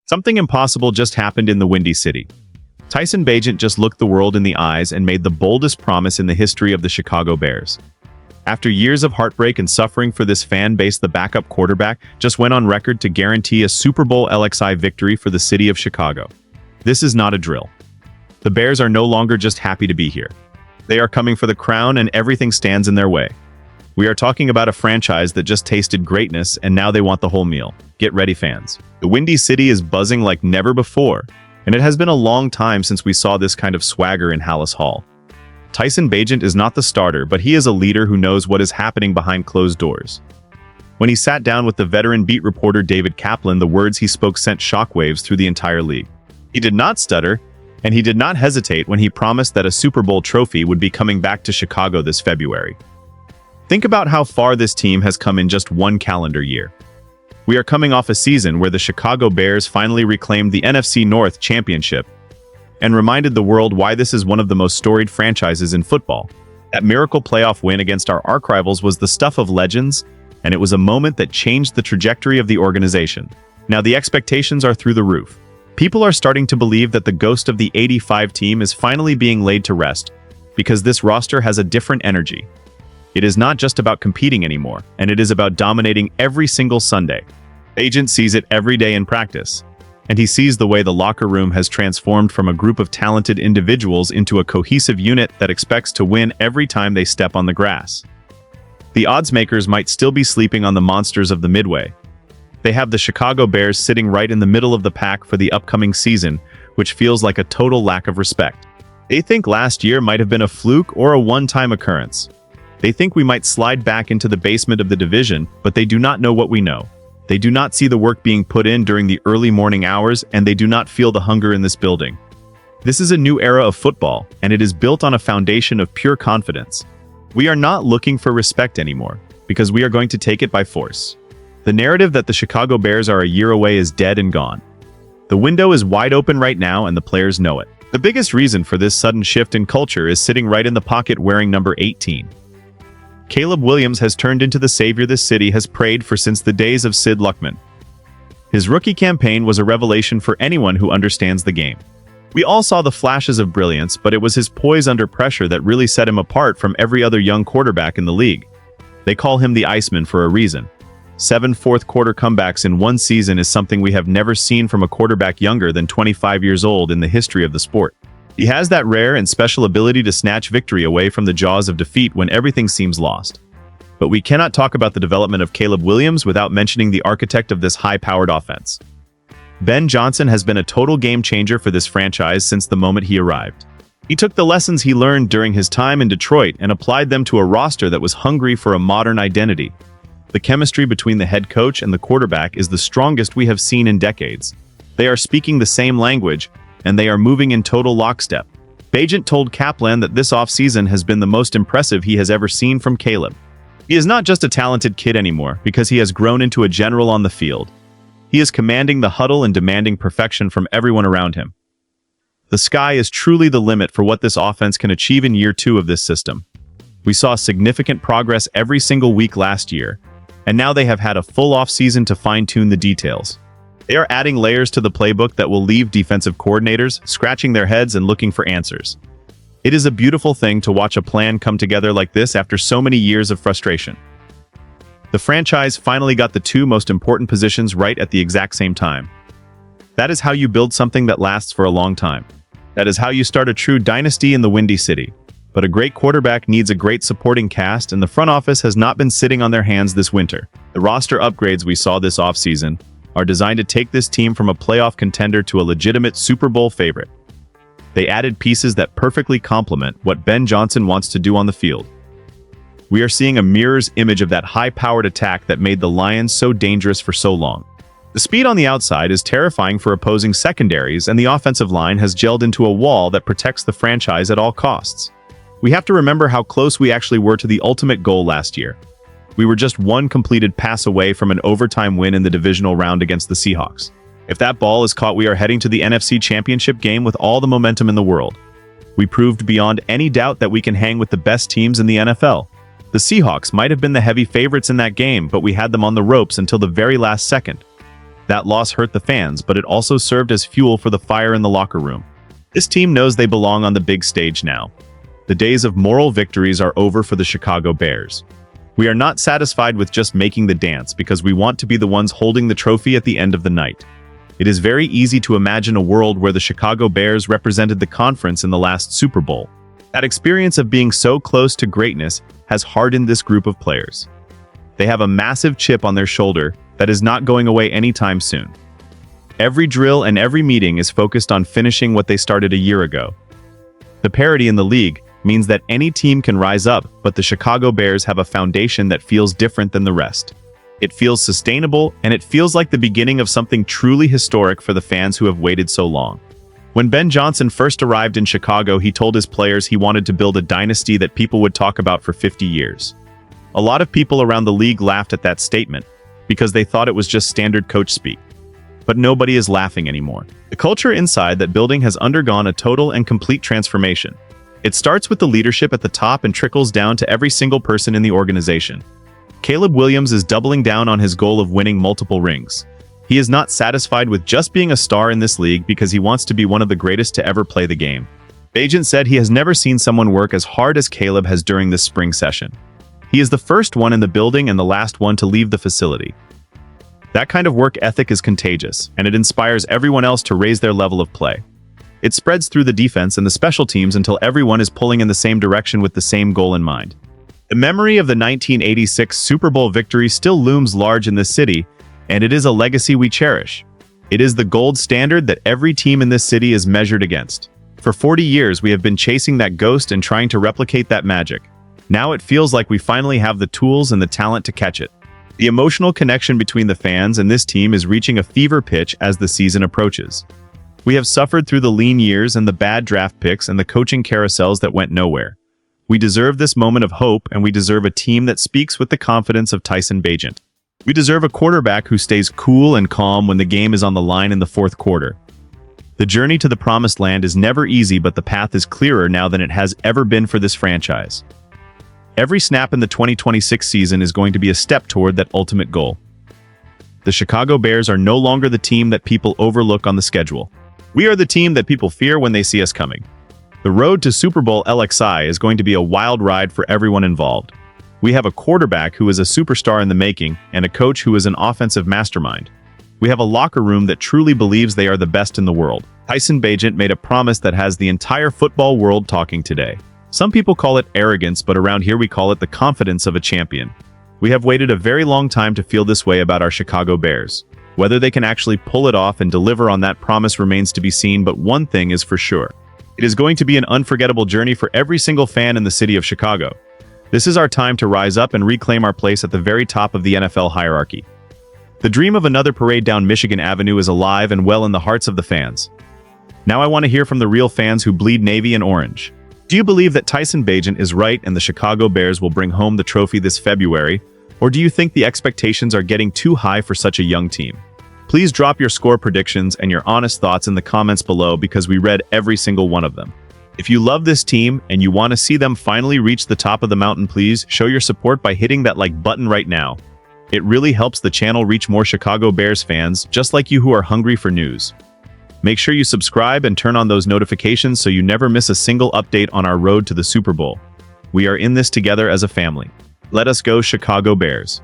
Something impossible just happened in the Windy City. Tyson Bagent just looked the world in the eyes and made the boldest promise in the history of the Chicago Bears. After years of heartbreak and suffering for this fan base, the backup quarterback just went on record to guarantee a Super Bowl LXI victory for the city of Chicago. This is not a drill. The Bears are no longer just happy to be here. They are coming for the crown, and everything stands in their way. We are talking about a franchise that just tasted greatness, and now they want the whole meal. Get ready, fans. The Windy City is buzzing like never before, and it has been a long time since we saw this kind of swagger in Hallis Hall. Tyson Bagent is not the starter, but he is a leader who knows what is happening behind closed doors. When he sat down with the veteran beat reporter David Kaplan, the words he spoke sent shockwaves through the entire league. He did not stutter, and he did not hesitate when he promised that a Super Bowl trophy would be coming back to Chicago this February. Think about how far this team has come in just one calendar year. We are coming off a season where the Chicago Bears finally reclaimed the NFC North Championship and reminded the world why this is one of the most storied franchises in football. That miracle playoff win against our archrivals was the stuff of legends, and it was a moment that changed the trajectory of the organization. Now the expectations are through the roof. People are starting to believe that the ghost of the '85 team is finally being laid to rest, because this roster has a different energy. It is not just about competing anymore, and it is about dominating every single Sunday. Agent sees it every day in practice, and he sees the way the locker room has transformed from a group of talented individuals into a cohesive unit that expects to win every time they step on the grass. The odds makers might still be sleeping on the monsters of the Midway. They have the Chicago Bears sitting right in the middle of the pack for the upcoming season, which feels like a total lack of respect. They think last year might have been a fluke or a one-time occurrence. They think we might slide back into the basement of the division, but they do not know what we know. They do not see the work being put in during the early morning hours, and they do not feel the hunger in this building. This is a new era of football, and it is built on a foundation of pure confidence. We are not looking for respect anymore, because we are going to take it by force. The narrative that the Chicago Bears are a year away is dead and gone. The window is wide open right now, and the players know it. The biggest reason for this sudden shift in culture is sitting right in the pocket wearing number 18. Caleb Williams has turned into the savior this city has prayed for since the days of Sid Luckman. His rookie campaign was a revelation for anyone who understands the game. We all saw the flashes of brilliance, but it was his poise under pressure that really set him apart from every other young quarterback in the league. They call him the Iceman for a reason. 7 fourth-quarter comebacks in one season is something we have never seen from a quarterback younger than 25 years old in the history of the sport. He has that rare and special ability to snatch victory away from the jaws of defeat when everything seems lost. But we cannot talk about the development of Caleb Williams without mentioning the architect of this high-powered offense. Ben Johnson has been a total game-changer for this franchise since the moment he arrived. He took the lessons he learned during his time in Detroit and applied them to a roster that was hungry for a modern identity. The chemistry between the head coach and the quarterback is the strongest we have seen in decades. They are speaking the same language, and they are moving in total lockstep. Bagent told Kaplan that this offseason has been the most impressive he has ever seen from Caleb. He is not just a talented kid anymore, because he has grown into a general on the field. He is commanding the huddle and demanding perfection from everyone around him. The sky is truly the limit for what this offense can achieve in year 2 of this system. We saw significant progress every single week last year, and now they have had a full offseason to fine-tune the details. They are adding layers to the playbook that will leave defensive coordinators scratching their heads and looking for answers. It is a beautiful thing to watch a plan come together like this after so many years of frustration. The franchise finally got the 2 most important positions right at the exact same time. That is how you build something that lasts for a long time. That is how you start a true dynasty in the Windy City. But a great quarterback needs a great supporting cast, and the front office has not been sitting on their hands this winter. The roster upgrades we saw this offseason are designed to take this team from a playoff contender to a legitimate Super Bowl favorite. They added pieces that perfectly complement what Ben Johnson wants to do on the field. We are seeing a mirror's image of that high-powered attack that made the Lions so dangerous for so long. The speed on the outside is terrifying for opposing secondaries, and the offensive line has gelled into a wall that protects the franchise at all costs. We have to remember how close we actually were to the ultimate goal last year. We were just one completed pass away from an overtime win in the divisional round against the Seahawks. If that ball is caught, we are heading to the NFC Championship game with all the momentum in the world. We proved beyond any doubt that we can hang with the best teams in the NFL. The Seahawks might have been the heavy favorites in that game, but we had them on the ropes until the very last second. That loss hurt the fans, but it also served as fuel for the fire in the locker room. This team knows they belong on the big stage now. The days of moral victories are over for the Chicago Bears. We are not satisfied with just making the dance because we want to be the ones holding the trophy at the end of the night. It is very easy to imagine a world where the Chicago Bears represented the conference in the last Super Bowl. That experience of being so close to greatness has hardened this group of players. They have a massive chip on their shoulder that is not going away anytime soon. Every drill and every meeting is focused on finishing what they started a year ago. The parity in the league means that any team can rise up, but the Chicago Bears have a foundation that feels different than the rest. It feels sustainable, and it feels like the beginning of something truly historic for the fans who have waited so long. When Ben Johnson first arrived in Chicago, he told his players he wanted to build a dynasty that people would talk about for 50 years. A lot of people around the league laughed at that statement because they thought it was just standard coach speak. But nobody is laughing anymore. The culture inside that building has undergone a total and complete transformation. It starts with the leadership at the top and trickles down to every single person in the organization. Caleb Williams is doubling down on his goal of winning multiple rings. He is not satisfied with just being a star in this league because he wants to be one of the greatest to ever play the game. Bagent said he has never seen someone work as hard as Caleb has during this spring session. He is the first one in the building and the last one to leave the facility. That kind of work ethic is contagious, and it inspires everyone else to raise their level of play. It spreads through the defense and the special teams until everyone is pulling in the same direction with the same goal in mind. The memory of the 1986 Super Bowl victory still looms large in this city, and it is a legacy we cherish. It is the gold standard that every team in this city is measured against. For 40 years, we have been chasing that ghost and trying to replicate that magic. Now it feels like we finally have the tools and the talent to catch it. The emotional connection between the fans and this team is reaching a fever pitch as the season approaches. We have suffered through the lean years and the bad draft picks and the coaching carousels that went nowhere. We deserve this moment of hope, and we deserve a team that speaks with the confidence of Tyson Bagent. We deserve a quarterback who stays cool and calm when the game is on the line in the fourth quarter. The journey to the promised land is never easy, but the path is clearer now than it has ever been for this franchise. Every snap in the 2026 season is going to be a step toward that ultimate goal. The Chicago Bears are no longer the team that people overlook on the schedule. We are the team that people fear when they see us coming. The road to Super Bowl LXI is going to be a wild ride for everyone involved. We have a quarterback who is a superstar in the making and a coach who is an offensive mastermind. We have a locker room that truly believes they are the best in the world. Tyson Bagent made a promise that has the entire football world talking today. Some people call it arrogance, but around here we call it the confidence of a champion. We have waited a very long time to feel this way about our Chicago Bears. Whether they can actually pull it off and deliver on that promise remains to be seen, but one thing is for sure. It is going to be an unforgettable journey for every single fan in the city of Chicago. This is our time to rise up and reclaim our place at the very top of the NFL hierarchy. The dream of another parade down Michigan Avenue is alive and well in the hearts of the fans. Now I want to hear from the real fans who bleed navy and orange. Do you believe that Tyson Bagent is right and the Chicago Bears will bring home the trophy this February, or do you think the expectations are getting too high for such a young team? Please drop your score predictions and your honest thoughts in the comments below because we read every single one of them. If you love this team and you want to see them finally reach the top of the mountain, please show your support by hitting that like button right now. It really helps the channel reach more Chicago Bears fans just like you who are hungry for news. Make sure you subscribe and turn on those notifications so you never miss a single update on our road to the Super Bowl. We are in this together as a family. Let us go, Chicago Bears.